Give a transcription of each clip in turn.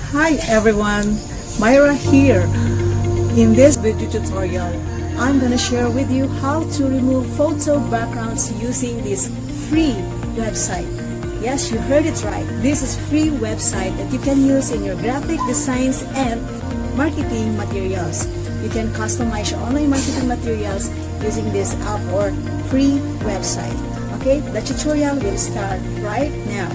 Hi everyone, Myra here. In this video tutorial, I'm gonna share with you how to remove photo backgrounds using this free website. Yes, you heard it right. This is free website that you can use in your graphic designs and marketing materials. You can customize your online marketing materials using this app or free website. Okay, the tutorial will start right now.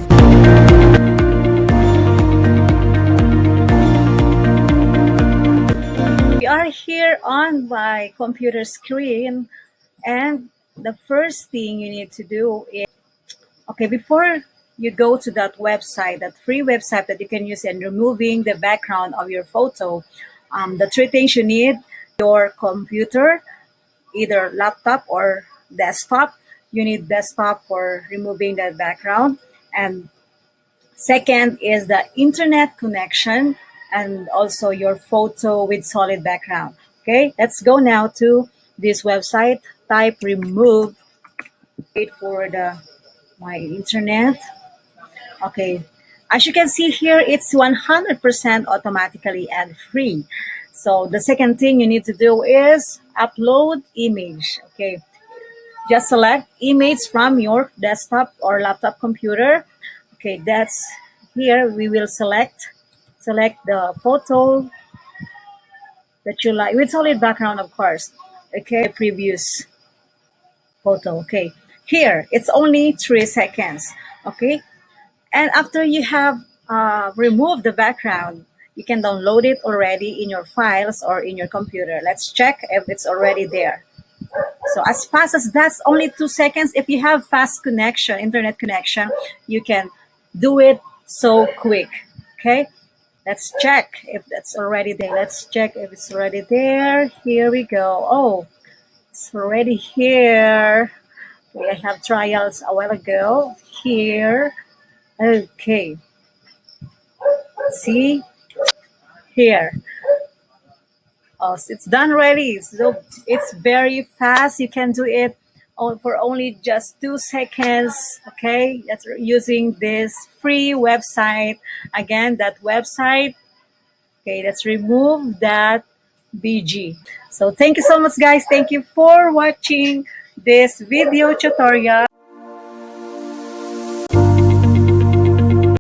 We are here on my computer screen, and the first thing you need to do is, okay, before you go to that website, that free website that you can use in removing the background of your photo, the three things you need: your computer, either laptop or desktop. You need desktop for removing that background, and second is the internet connection and also your photo with solid background. Okay, let's go now to this website. Type remove. Wait for the my internet. Okay, as you can see here, it's 100% automatically and free. So the second thing you need to do is upload image. Okay, just select image from your desktop or laptop computer. Okay, that's here we will select the photo that you like with solid background, of course. Okay, previous photo. Okay, here it's only 3 seconds. Okay, and after you have removed the background, you can download it already in your files or in your computer. Let's check if it's already there. So as fast as that's only 2 seconds. If you have fast connection, internet connection, you can do it so quick. Okay, let's check if that's already there. Let's check if it's already there. Here we go. Oh, it's already here. Okay, I have trials a while ago. Here. Okay. See here. Oh, it's done already. So it's very fast. You can do it for only just 2 seconds. Okay, that's using this free website. Again, that website. Okay, let's remove that BG. So thank you so much, guys. Thank you for watching this video tutorial.